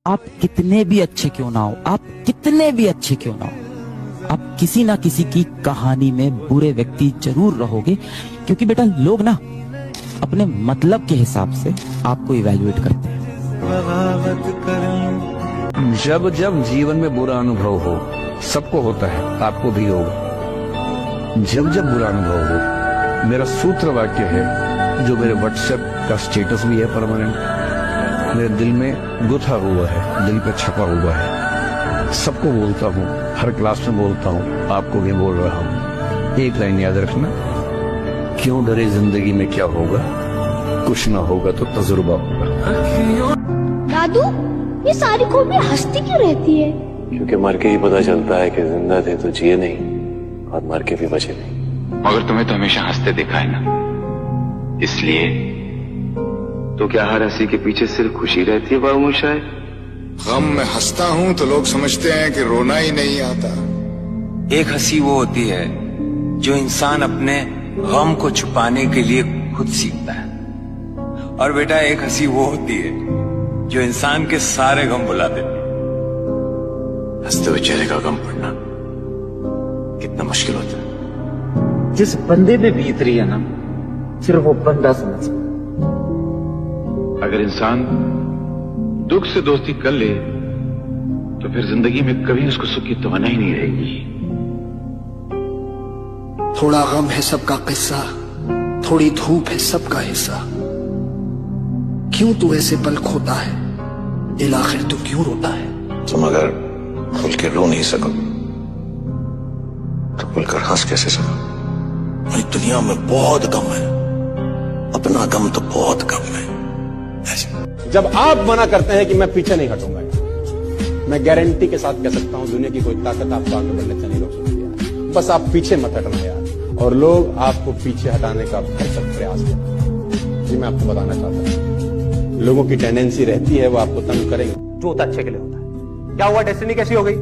आप कितने भी अच्छे क्यों ना हो, आप कितने भी अच्छे क्यों ना हो, आप किसी ना किसी की कहानी में बुरे व्यक्ति जरूर रहोगे, क्योंकि बेटा लोग ना अपने मतलब के हिसाब से आपको इवैल्यूएट करते हैं। जब जब जीवन में बुरा अनुभव हो, सबको होता है, आपको भी होगा। जब जब बुरा अनुभव हो, मेरा सूत्र वाक्य है जो मेरे व्हाट्सएप का स्टेटस भी है परमानेंट, मेरे दिल में गुथा हुआ है, दिल पे छपा हुआ है, सबको बोलता हूँ, हर क्लास में बोलता हूँ, आपको भी बोल रहा हूँ। एक लाइन याद रखना, क्यों डरे जिंदगी में क्या होगा, कुछ ना होगा तो तजुर्बा होगा। दादू, ये सारी खूबी हंसती क्यों रहती है? क्योंकि मर के ही पता चलता है कि जिंदा थे तो जिए नहीं और मर के भी बचे नहीं। मगर तुम्हें तो हमेशा हंसते देखा है ना, इसलिए तो क्या हर हंसी के पीछे सिर्फ खुशी रहती है बाबू शायद? गम में हंसता हूँ तो लोग समझते हैं कि रोना ही नहीं आता। एक हंसी वो होती है जो इंसान अपने गम को छुपाने के लिए खुद सीखता है, और बेटा एक हंसी वो होती है जो इंसान के सारे गम भुला देती है। हंसते हुए चेहरे का गम पड़ना कितना मुश्किल होता है। जिस बंदे में बीत रही है ना, सिर्फ वो बंदा समझ सकता। अगर इंसान दुख से दोस्ती कर ले तो फिर जिंदगी में कभी उसको सुख की तमन्ना ही नहीं रहेगी। थोड़ा गम है सबका किस्सा, थोड़ी धूप है सबका हिस्सा। क्यों तू ऐसे पल खोता है, दिल आखिर तू क्यों रोता है? तुम अगर खुल के रो नहीं सको तो खुलकर हंस कैसे सको? इस दुनिया में बहुत गम है, अपना गम तो बहुत कम है। जब आप मना करते हैं कि मैं पीछे नहीं हटूंगा, मैं गारंटी के साथ कह सकता हूं दुनिया की कोई ताकत आपको आगे बढ़ने से नहीं रोक सकती यार। बस आप पीछे मत हटना यार, और लोग आपको पीछे हटाने का भरसक प्रयास करें। जी मैं आपको बताना चाहता हूं, लोगों की टेंडेंसी रहती है वो आपको तंग करेंगे। जो होता अच्छे के लिए होता है। क्या हुआ, डेस्टिनी कैसी हो गई?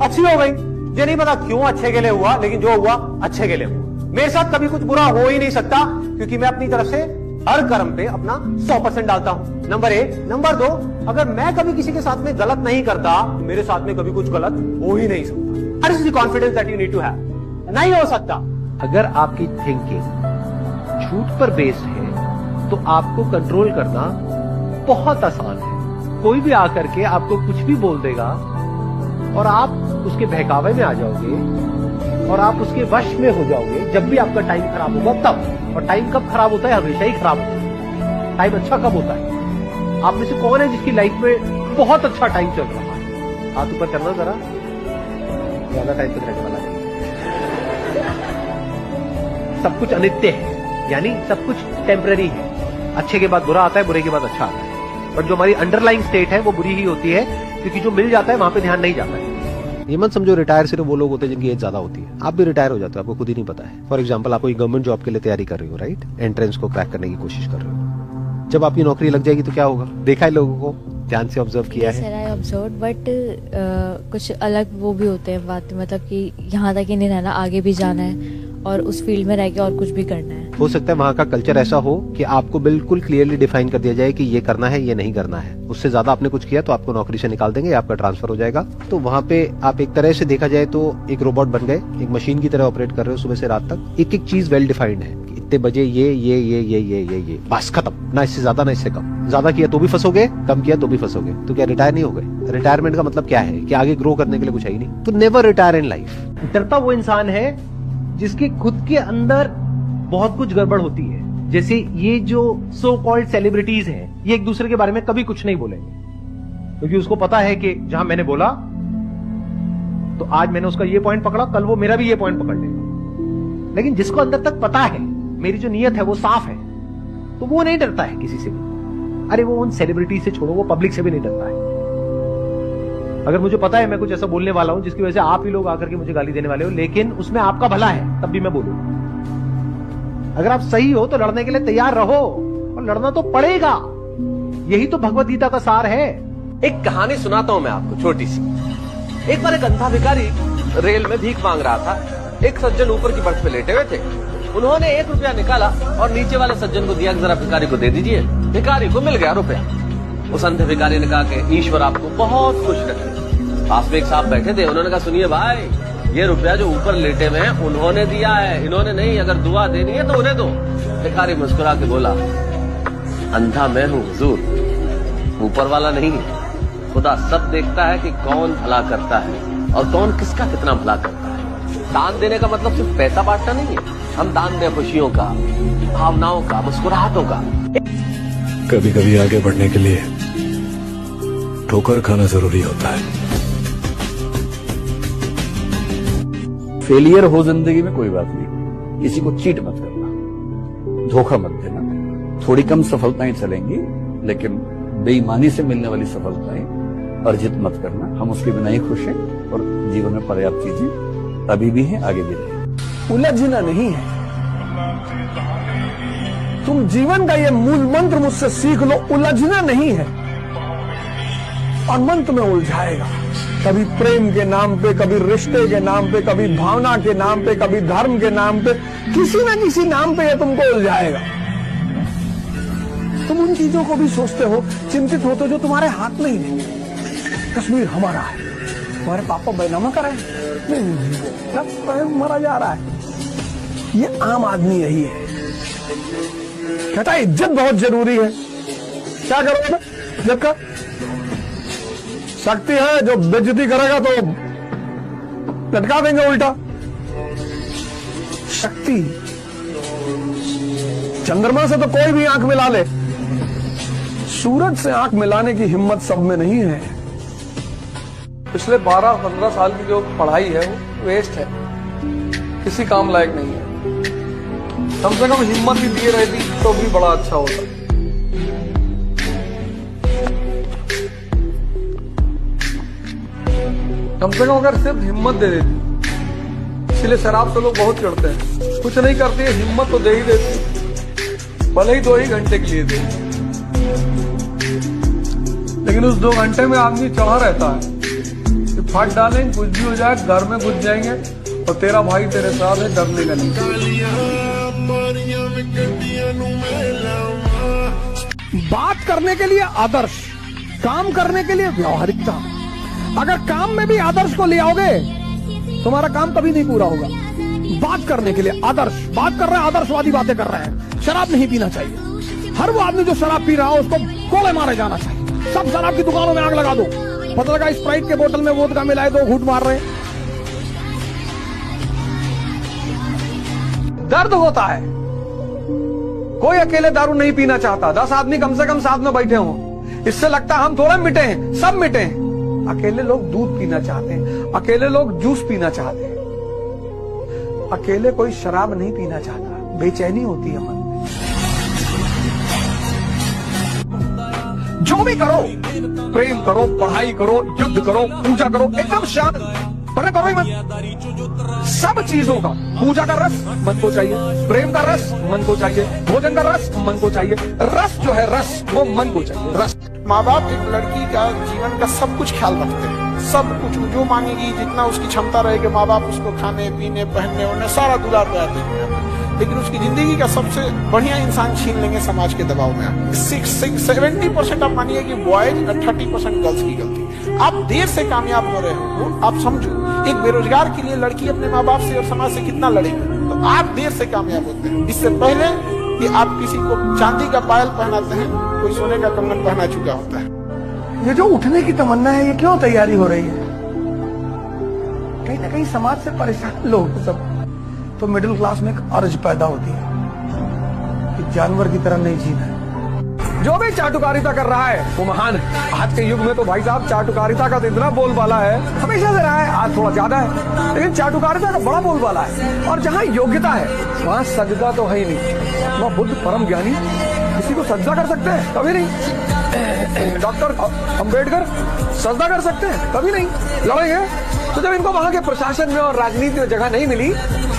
अच्छी हो गई। मुझे नहीं पता क्यों अच्छे के लिए हुआ, लेकिन जो हुआ अच्छे के लिए हुआ। मेरे साथ कभी कुछ बुरा हो ही नहीं सकता, क्योंकि मैं अपनी तरफ से हर कर्म पे अपना 100% डालता हूं। नंबर 1। नंबर 2, अगर मैं कभी किसी के साथ में गलत नहीं करता, मेरे साथ में कभी कुछ गलत हो ही नहीं सकता। That is the confidence that you need to have। नहीं हो सकता। अगर आपकी थिंकिंग झूठ पर बेस्ड है तो आपको कंट्रोल करना बहुत आसान है। कोई भी आकर के आपको कुछ भी बोल देगा और आप उसके बहकावे में आ जाओगे और आप उसके वश में हो जाओगे। जब भी आपका टाइम खराब होगा तब। और टाइम कब खराब होता है? हमेशा ही खराब होता है। टाइम अच्छा कब होता है? आप में से कौन है जिसकी लाइफ में बहुत अच्छा टाइम चल रहा है? हाथ ऊपर करना जरा। ज्यादा टाइम तक रहने वाला नहीं। सब कुछ अनित्य है, यानी सब कुछ टेम्पररी है। अच्छे के बाद बुरा आता है, बुरे के बाद अच्छा आता है। बट जो हमारी अंडरलाइंग स्टेट है वो बुरी ही होती है, क्योंकि जो मिल जाता है वहां पे ध्यान नहीं जाता है। ये मत समझो रिटायर सिर्फ वो लोग होते हैं जिनकी एज ज्यादा होती है। आप भी रिटायर हो जाते हो, आपको खुद ही नहीं पता है। फॉर एग्जांपल, आप कोई गवर्नमेंट जॉब के लिए तैयारी कर रहे हो, राइट? एंट्रेंस को क्रैक करने की कोशिश कर रहे हो। जब आपकी नौकरी लग जाएगी तो क्या होगा? देखा है लोगों को, ध्यान से ऑब्जर्व किया है? बट कुछ अलग वो भी होते हैं बात, मतलब कि यहाँ तक ही नहीं रहना, आगे भी जाना है और उस फील्ड में रह के और कुछ भी करना है। हो सकता है वहाँ का कल्चर ऐसा हो कि आपको बिल्कुल क्लियरली डिफाइन कर दिया जाए कि ये करना है, ये नहीं करना है। उससे ज्यादा आपने कुछ किया तो आपको नौकरी से निकाल देंगे या आपका ट्रांसफर हो जाएगा। तो वहाँ पे आप एक तरह से देखा जाए तो एक रोबोट बन गए, एक मशीन की तरह ऑपरेट कर रहे हो सुबह से रात तक। एक एक चीज वेल डिफाइंड है, इतने बजे ये बस खत्म। ना इससे ज्यादा ना इससे कम। ज्यादा किया तो भी फंसोगे, कम किया तो भी फंसोगे। तो क्या रिटायर नहीं हो गए? रिटायरमेंट का मतलब क्या है कि आगे ग्रो करने के लिए कुछ है ही नहीं। तो नेवर रिटायर इन लाइफ। डरता वो इंसान है जिसके खुद के अंदर बहुत कुछ गड़बड़ होती है। जैसे ये जो सो कॉल्ड सेलिब्रिटीज हैं, ये एक दूसरे के बारे में कभी कुछ नहीं बोलेंगे, क्योंकि उसको पता है कि जहां मैंने बोला तो आज मैंने उसका ये पॉइंट पकड़ा, कल वो मेरा भी ये पॉइंट पकड़ लेगा। लेकिन जिसको अंदर तक पता है मेरी जो नीयत है वो साफ है, तो वो नहीं डरता है किसी से भी। अरे वो उन सेलिब्रिटी से छोड़ो, वो पब्लिक से भी नहीं डरता है। अगर मुझे पता है मैं कुछ ऐसा बोलने वाला हूं जिसकी वजह से आप ही लोग आकर के मुझे गाली देने वाले हो, लेकिन उसमें आपका भला है, तब भी मैं बोलूंगा। अगर आप सही हो तो लड़ने के लिए तैयार रहो, और लड़ना तो पड़ेगा। यही तो भगवत गीता का सार है। एक कहानी सुनाता हूं मैं आपको, छोटी सी। एक बार एक अंधा भिखारी रेल में भीख मांग रहा था। एक सज्जन ऊपर की बर्थ पे लेटे हुए थे। उन्होंने 1 रुपया निकाला और नीचे वाले सज्जन को दिया कि जरा भिखारी को दे दीजिए। भिखारी को मिल गया रुपया। उस अंधे भिखारी ने कहा कि ईश्वर आपको बहुत खुश रखे। पास में एक साहब बैठे थे, उन्होंने कहा सुनिए भाई, ये रुपया जो ऊपर लेटे हुए हैं उन्होंने दिया है, इन्होंने नहीं, अगर दुआ देनी है तो उन्हें दो। भिखारी मुस्कुरा के बोला, अंधा मैं हूं हुजूर, ऊपर वाला नहीं। खुदा सब देखता है कि कौन भला करता है और कौन किसका कितना भला करता है। दान देने का मतलब सिर्फ पैसा बांटना नहीं है, हम दान दें खुशियों का, भावनाओं का, मुस्कुराहटों का। कभी कभी आगे बढ़ने के लिए ठोकर खाना जरूरी होता है। फेलियर हो जिंदगी में कोई बात नहीं, किसी को चीट मत करना, धोखा मत देना। थोड़ी कम सफलताएं चलेंगी, लेकिन बेईमानी से मिलने वाली सफलताएं अर्जित मत करना। हम उसके बिना ही खुश हैं और जीवन में पर्याप्त चीजें अभी भी हैं, आगे भी रहेंगी। उलझना नहीं है। तुम जीवन का ये मूल मंत्र मुझसे सीख लो, उलझना नहीं है। और मंत्र में उलझाएगा, कभी प्रेम के नाम पे, कभी रिश्ते के नाम पे, कभी भावना के नाम पे, कभी धर्म के नाम पे, किसी ना किसी नाम पे ये तुमको उलझाएगा। तुम उन चीजों को भी सोचते हो, चिंतित होते हो जो तुम्हारे हाथ में ही नहीं। कश्मीर हमारा है, तुम्हारे पापा बैनामा कर रहे हैं, नहीं, मरा जा रहा है। ये आम आदमी यही है, कहता है इज्जत बहुत जरूरी है। क्या करोगे इज्जत का? शक्ति है, जो बेइज्जती करेगा तो लटका देंगे उल्टा। शक्ति, चंद्रमा से तो कोई भी आंख मिला ले, सूरज से आंख मिलाने की हिम्मत सब में नहीं है। पिछले 12-15 साल की जो पढ़ाई है वो वेस्ट है, किसी काम लायक नहीं है। कम से कम हिम्मत ही दिए रहती तो भी बड़ा अच्छा होता। कम से कम अगर सिर्फ हिम्मत दे देती। इसलिए शराब तो लोग बहुत चढ़ते हैं, कुछ नहीं करती है, हिम्मत तो दे ही देती, भले ही 2 ही घंटे के लिए दे, लेकिन उस 2 घंटे में आदमी चढ़ा रहता है कि फट डालें, कुछ भी हो जाए, घर में घुस जाएंगे और तेरा भाई तेरे साथ है, डरने का नहीं। बात करने के लिए आदर्श, काम करने के लिए व्यावहारिकता। अगर काम में भी आदर्श को ले आओगे, तुम्हारा काम कभी नहीं पूरा होगा। बात करने के लिए आदर्श, बात कर रहे हैं, आदर्शवादी बातें कर रहे हैं। शराब नहीं पीना चाहिए। हर वो आदमी जो शराब पी रहा हो उसको गोले मारे जाना चाहिए। सब शराब की दुकानों में आग लगा दो। पता लगा स्प्राइट के बोतल में वोदका मिलाए, 2 घूंट मार रहे हैं। दर्द होता है, कोई अकेले दारू नहीं पीना चाहता। 10 आदमी कम से कम साथ में बैठे हों, इससे लगता हम थोड़ा मिटे हैं, सब मिटे हैं। अकेले लोग दूध पीना चाहते हैं, अकेले लोग जूस पीना चाहते हैं, अकेले कोई शराब नहीं पीना चाहता। बेचैनी होती है मन में। जो भी करो, प्रेम करो, पढ़ाई करो, युद्ध करो, पूजा करो, एकदम शांत, पर करो ही मत। सब चीजों का, पूजा का रस मन को चाहिए, प्रेम का रस मन को चाहिए, भोजन का रस मन को चाहिए। रस जो है, रस वो मन को चाहिए। रस। माँ बाप एक लड़की का जीवन का सब कुछ ख्याल रखते हैं, सब कुछ जो मांगेगी, जितना उसकी क्षमता रहेगी, माँ बाप उसको खाने पीने पहनने उन्हें सारा दुलार प्यार देंगे। लेकिन उसकी जिंदगी का सबसे बढ़िया इंसान छीन लेंगे समाज के दबाव में। 70% आप मानिए कि बॉयज और 30% गर्ल्स की गलती। आप देर से कामयाब हो रहे हो। आप समझो, एक बेरोजगार के लिए लड़की अपने माँ बाप से और समाज से कितना लड़ेगी, तो आप देर से कामयाब होते हैं। इससे पहले कि आप किसी को चांदी का पायल पहनाते हैं, कोई सोने का कंगन पहना चुका होता है। ये जो उठने की तमन्ना है, ये क्यों तैयारी हो रही है? कहीं ना कहीं समाज से परेशान लोग सब, तो मिडिल क्लास में एक अर्ज पैदा होती है कि जानवर की तरह नहीं जीना है। जो भी चाटुकारिता कर रहा है वो महान है। आज के युग में तो भाई साहब चाटुकारिता का तो इतना बोलबाला है, हमेशा से रहा है, आज थोड़ा ज्यादा है, लेकिन चाटुकारिता का बड़ा बोलबाला है। और जहाँ योग्यता है वहाँ सजदा तो है ही नहीं। वहाँ बुद्ध परम ज्ञानी किसी को सजदा कर सकते हैं? कभी नहीं। डॉक्टर अंबेडकर सजदा कर सकते हैं? कभी नहीं। लड़ेंगे। तो जब इनको वहां के प्रशासन में और राजनीति में जगह नहीं मिली,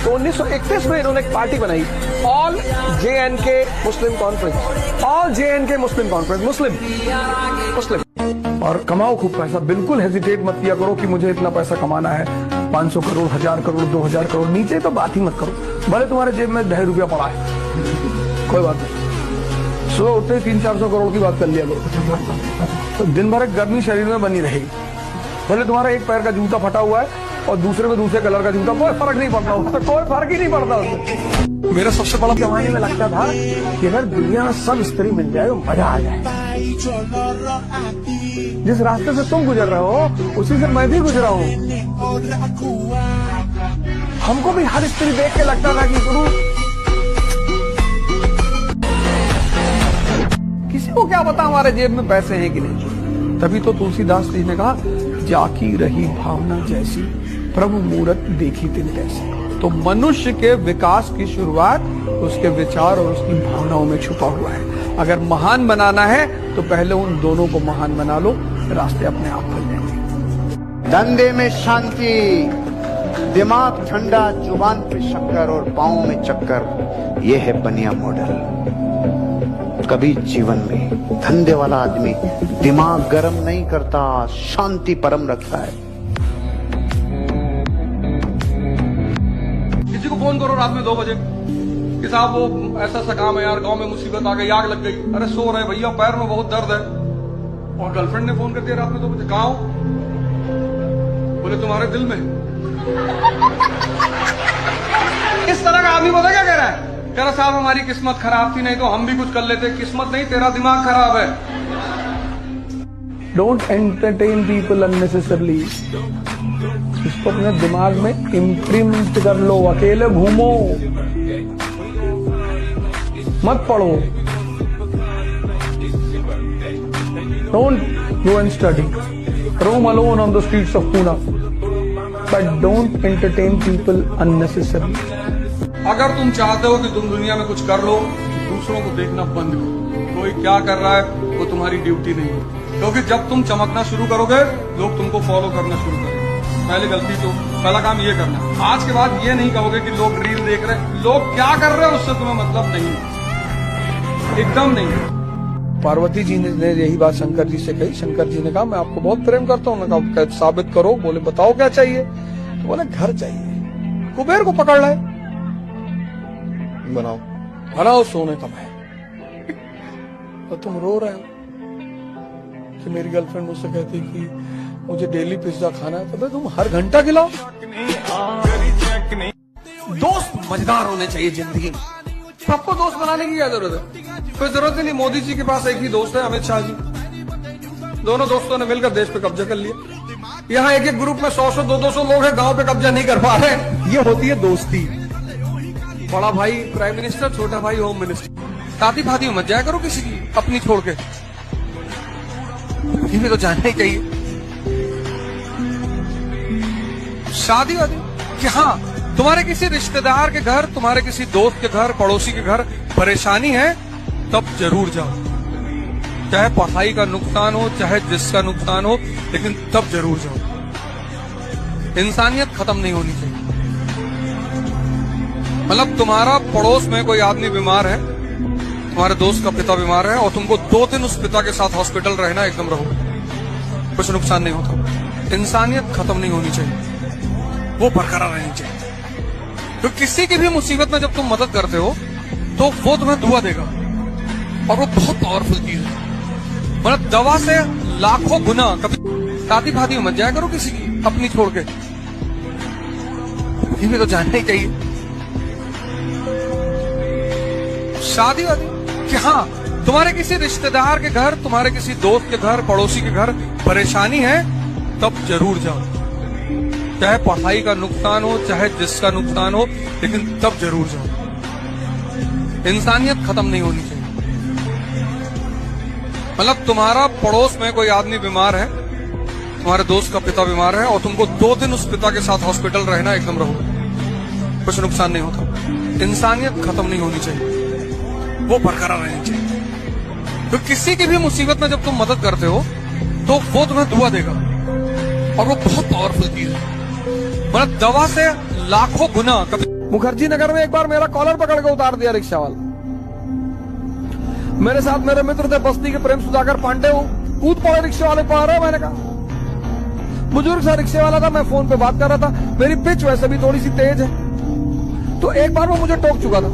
तो 1931 में इन्होंने एक पार्टी बनाई, ऑल JNK मुस्लिम कॉन्फ्रेंस। ऑल JNK मुस्लिम कॉन्फ्रेंस, मुस्लिम। और कमाओ खूब पैसा, बिल्कुल हेजिटेट मत किया करो कि मुझे इतना पैसा कमाना है, 500 करोड़, 1000 करोड़, 2000 करोड़, नीचे तो बात ही मत करो। भले तुम्हारे जेब में 10 रुपया पड़ा है, कोई बात नहीं, सुबह उठते 300-400 करोड़ की बात कर लिया करो, तो दिन भर एक गर्मी शरीर में बनी रहेगी। भले तुम्हारा एक पैर का जूता फटा हुआ है और दूसरे में दूसरे कलर का जूता, कोई फर्क नहीं पड़ता उससे, कोई फर्क ही नहीं पड़ता उससे। मेरा सबसे बड़ा जमाने में लगता था कि अगर दुनिया में सब स्त्री मिल जाए तो मजा आ जाए। जिस रास्ते से तुम गुजर रहे हो उसी से मैं भी गुजरा हूँ। हमको भी हर स्त्री देख के लगता था कि गुरु किसी को क्या पता हमारे जेब में पैसे हैं कि नहीं। तभी तो तुलसीदास जी ने कहा, जाकी रही भावना जैसी प्रभु मूरत देखी तिन तैसी। तो मनुष्य के विकास की शुरुआत उसके विचार और उसकी भावनाओं में छुपा हुआ है। अगर महान बनाना है तो पहले उन दोनों को महान बना लो, रास्ते अपने आप खुल जाएंगे। धंधे में शांति, दिमाग ठंडा, जुबान पे शक्कर और पाँव में चक्कर, ये है बनिया मॉडल। कभी जीवन में धंधे वाला आदमी दिमाग गर्म नहीं करता, शांति परम रखता है। किसी को फोन करो रात में 2 बजे कि साहब वो ऐसा सा काम है यार, गांव में मुसीबत आ गई, आग लग गई। अरे सो रहे भैया, पैर में बहुत दर्द है। और गर्लफ्रेंड ने फोन कर दिया रात में 2 बजे, कहाँ हो? बोले तुम्हारे दिल में। इस तरह का आदमी पता क्या कह रहा है? कह रहा साहब हमारी किस्मत खराब थी, नहीं तो हम भी कुछ कर लेते। किस्मत नहीं, तेरा दिमाग खराब है। Don't entertain people unnecessarily. इसको अपने दिमाग में इम्प्रिंट कर लो। अकेले घूमो, मत पढ़ो। Don't go and study. Roam alone on the streets of Poona, but don't entertain people unnecessarily. अगर तुम चाहते हो कि तुम दुनिया में कुछ कर लो, दूसरों को देखना बंद करो। कोई क्या कर रहा है वो तुम्हारी ड्यूटी नहीं है, क्योंकि जब तुम चमकना शुरू करोगे लोग तुमको फॉलो करना शुरू करेंगे। पहली गलती तो पहला काम ये करना। आज के बाद ये नहीं कहोगे कि लोग रील देख रहे हैं, लोग क्या कर रहे हैं उससे तुम्हें मतलब नहीं, एकदम नहीं। पार्वती जी ने यही बात शंकर जी से कही। शंकर जी ने कहा मैं आपको बहुत प्रेम करता हूँ। कहा साबित करो। बोले बताओ क्या चाहिए? तो बोले घर चाहिए। कुबेर को पकड़ लाए, बनाओ सोने का महल। तो तुम रो रहे हो कि मेरी गर्लफ्रेंड मुझसे कहती कि मुझे डेली पिज्जा खाना है। तो तुम हर घंटा खिलाओ। दोस्त मजेदार होने चाहिए जिंदगी में। सबको दोस्त बनाने की क्या जरूरत है? कोई जरूरत ही नहीं। मोदी जी के पास एक ही दोस्त है, अमित शाह जी। दोनों दोस्तों ने मिलकर देश पे कब्जा कर लिया। यहाँ एक एक ग्रुप में 100-100, 200 लोग हैं, गांव पे कब्जा नहीं कर पा रहे। ये होती है दोस्ती। बड़ा भाई प्राइम मिनिस्टर, छोटा भाई होम मिनिस्टर। साथी भाती मत जाया करो किसी की अपनी छोड़ के। इन्हें तो जानना ही चाहिए। शादी वादी कि हाँ, तुम्हारे किसी रिश्तेदार के घर, तुम्हारे किसी दोस्त के घर, पड़ोसी के घर परेशानी है, तब जरूर जाओ। चाहे पढ़ाई का नुकसान हो, चाहे जिसका नुकसान हो, लेकिन तब जरूर जाओ। इंसानियत खत्म नहीं होनी चाहिए। मतलब तुम्हारा पड़ोस में कोई आदमी बीमार है, तुम्हारे दोस्त का पिता बीमार है, और तुमको 2 दिन उस पिता के साथ हॉस्पिटल रहना, एकदम रहो, कुछ नुकसान नहीं होता। इंसानियत खत्म नहीं होनी चाहिए, वो बरकरार रहनी चाहिए। तो किसी की भी मुसीबत में जब तुम मदद करते हो तो वो तुम्हें दुआ देगा, और वो बहुत पावरफुल चीज है। मतलब दवा से लाखों गुना। कभी साथी भाती मत जाया करो किसी की अपनी छोड़ के। इन्हें तो जानना ही चाहिए। शादी वादी कि हाँ, तुम्हारे किसी रिश्तेदार के घर, तुम्हारे किसी दोस्त के घर, पड़ोसी के घर परेशानी है, तब जरूर जाओ। चाहे पढ़ाई का नुकसान हो, चाहे जिसका नुकसान हो, लेकिन तब जरूर जाओ। इंसानियत खत्म नहीं होनी चाहिए। मतलब तुम्हारा पड़ोस में कोई आदमी बीमार है, तुम्हारे दोस्त का पिता बीमार है, और तुमको 2 दिन उस पिता के साथ हॉस्पिटल रहना, एकदम रहो, कुछ नुकसान नहीं होता। इंसानियत खत्म नहीं होनी चाहिए, वो बरकरार रहनी चाहिए। तो किसी की भी मुसीबत में जब तुम मदद करते हो तो वो तुम्हें दुआ देगा, और वो बहुत पावरफुल चीज है। मतलब दवा से लाखों गुना। कभी मुखर्जी नगर में एक बार मेरा कॉलर पकड़ के उतार दिया रिक्शा वाला। मेरे साथ मेरे मित्र थे बस्ती के प्रेम सुधाकर पांडे, कूद पड़े रिक्शे वाले पा रहे। मैंने कहा बुजुर्ग सा रिक्शे वाला था, मैं फोन पे बात कर रहा था, मेरी पिच वैसे भी थोड़ी सी तेज है, तो एक बार वो मुझे टोक चुका था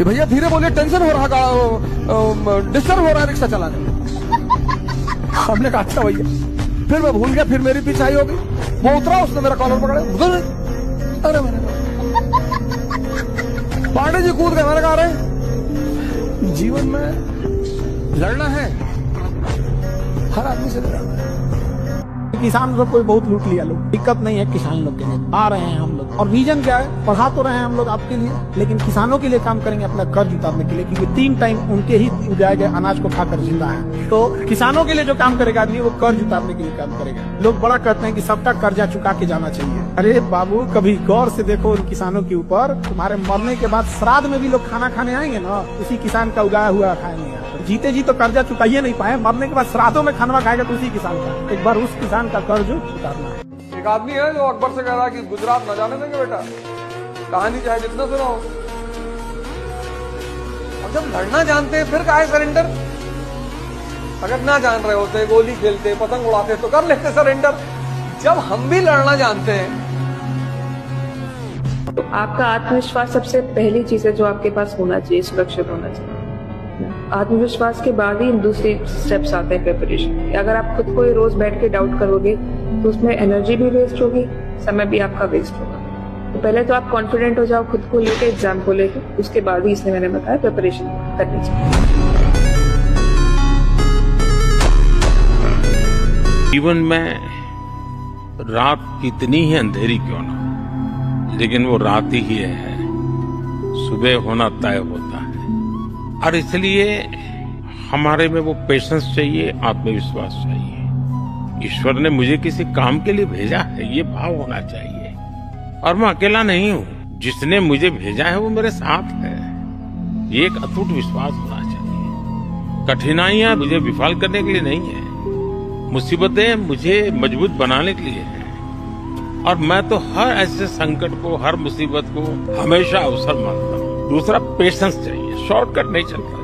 कि भैया धीरे बोलिए, टेंशन हो रहा, डिस्टर्ब हो रहा है रिक्शा चलाने में। हमने कहा अच्छा भैया। फिर मैं भूल गया, फिर मेरी पीछाई होगी, वो उतरा, उसने मेरा कॉलर पकड़ा, अरे मैंने पांडे जी कूद गए। मैंने कहा अरे जीवन में लड़ना है, हर आदमी से लड़ना है। किसान लोग को बहुत लूट लिया लोग, दिक्कत नहीं है किसान लोग के लिए। आ रहे हैं हम लोग, और रीजन क्या है, पढ़ा तो रहे हैं हम लोग आपके लिए, लेकिन किसानों के लिए काम करेंगे अपना कर्ज उतारने के लिए, क्योंकि 3 टाइम उनके ही उगाए गए अनाज को खाकर जिंदा है। तो किसानों के लिए जो काम करेगा आदमी, वो कर्ज उतारने के लिए काम करेगा। लोग बड़ा कहते हैं कि सबका कर्जा चुका के जाना चाहिए। अरे बाबू, कभी गौर से देखो उन किसानों के ऊपर। तुम्हारे मरने के बाद श्राद्ध में भी लोग खाना खाने आएंगे ना, उसी किसान का उगाया हुआ खाएंगे। जीते जी तो कर्जा चुकाइए नहीं पाए, मरने के बाद श्राद्धों में खाना खाएगा तो उसी किसान का। एक बार उस किसान का कर्ज उतारना है। एक आदमी है जो अकबर से कह रहा है कि गुजरात न जाने देंगे बेटा, कहानी चाहे जितना सुनाओ। और जब लड़ना जानते हैं फिर काहे सरेंडर? अगर ना जान रहे होते, गोली खेलते, पतंग उड़ाते तो कर लेते सरेंडर। जब हम भी लड़ना जानते हैं। तो आपका आत्मविश्वास सबसे पहली चीज है जो आपके पास होना चाहिए, सुरक्षित होना चाहिए। आत्मविश्वास के बाद ही दूसरी स्टेप्स आते हैं प्रिपरेशन। अगर आप खुद को रोज बैठ के डाउट करोगे तो उसमें एनर्जी भी वेस्ट होगी, समय भी आपका वेस्ट होगा। तो पहले तो आप कॉन्फिडेंट हो जाओ खुद को लेके, एग्जाम को लेके, उसके बाद ही इसलिए मैंने बताया प्रिपरेशन करनी चाहिए। जीवन में रात कितनी ही अंधेरी क्यों ना, लेकिन वो रात ही है, सुबह होना तय होता है। और इसलिए हमारे में वो पेशेंस चाहिए, आत्मविश्वास चाहिए। ईश्वर ने मुझे किसी काम के लिए भेजा है, ये भाव होना चाहिए। और मैं अकेला नहीं हूं, जिसने मुझे भेजा है वो मेरे साथ है, ये एक अटूट विश्वास होना चाहिए। कठिनाइयां मुझे विफल करने के लिए नहीं है, मुसीबतें मुझे मजबूत बनाने के लिए है। और मैं तो हर ऐसे संकट को, हर मुसीबत को हमेशा अवसर मानता हूँ। दूसरा पेशेंस चाहिए, शॉर्टकट नहीं चलता।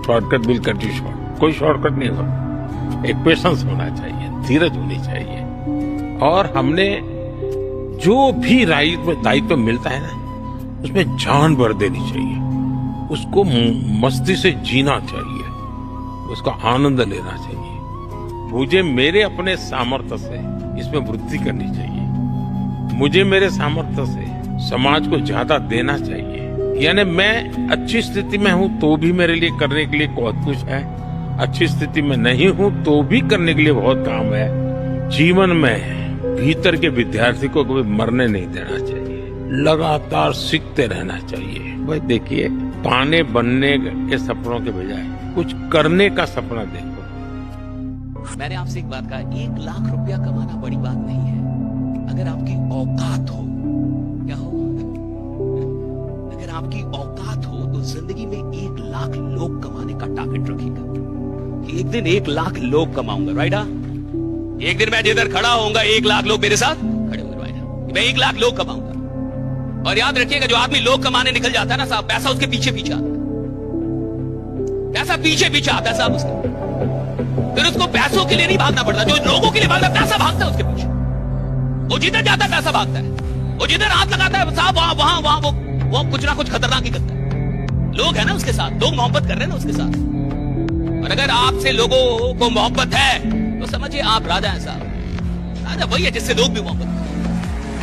Shortcut will cut you short, कोई शॉर्टकट नहीं होता। एक पेशेंस होना चाहिए, धीरज होनी चाहिए। और हमने जो भी दायित्व मिलता है ना, उसमें जान भर देनी चाहिए, उसको मस्ती से जीना चाहिए, उसका आनंद लेना चाहिए। मुझे मेरे अपने सामर्थ्य से इसमें वृद्धि करनी चाहिए। मुझे मेरे सामर्थ्य से समाज को ज्यादा देना चाहिए। यानी मैं अच्छी स्थिति में हूं तो भी मेरे लिए करने के लिए बहुत कुछ है, अच्छी स्थिति में नहीं हूं तो भी करने के लिए बहुत काम है। जीवन में भीतर के विद्यार्थी को कभी मरने नहीं देना चाहिए, लगातार सीखते रहना चाहिए। भाई देखिए, पाने बनने के सपनों के बजाय कुछ करने का सपना देखो। मैंने आपसे एक बात कहा, 1 लाख रुपया कमाना बड़ी बात नहीं है, अगर आपकी औकात हो। क्या हो? अगर आपकी औकात हो तो जिंदगी में 1 लाख लोग कमाने का टारगेट रखेगा कि एक दिन 1 लाख लोग कमाऊंगा, राइट? एक दिन मैं जिधर खड़ा होऊंगा 1 लाख लोग मेरे साथ खड़े होंगे, राइट? मैं 1 लाख लोग कमाऊंगा। और याद रखिएगा, जो आदमी लोग कमाने निकल जाता है ना साहब, पैसा उसके पीछे पीछे आता है, पैसा पीछे पीछे आता है साहब उसके। फिर उसको पैसों के लिए नहीं भागना पड़ता, जो लोगों के लिए भागता है, पैसा भागता है उसके पीछे। वो जिधर जाता है पैसा भागता है, वो जिधर हाथ लगाता है साहब वहां वो कुछ ना कुछ खतरनाक ही करता है। लोग है ना उसके साथ, लोग मोहब्बत कर रहे हैं ना उसके साथ। और अगर आपसे लोगों को मोहब्बत है तो समझिए आप राजा हैं साहब। राजा वही है जिससे लोग भी मोहब्बत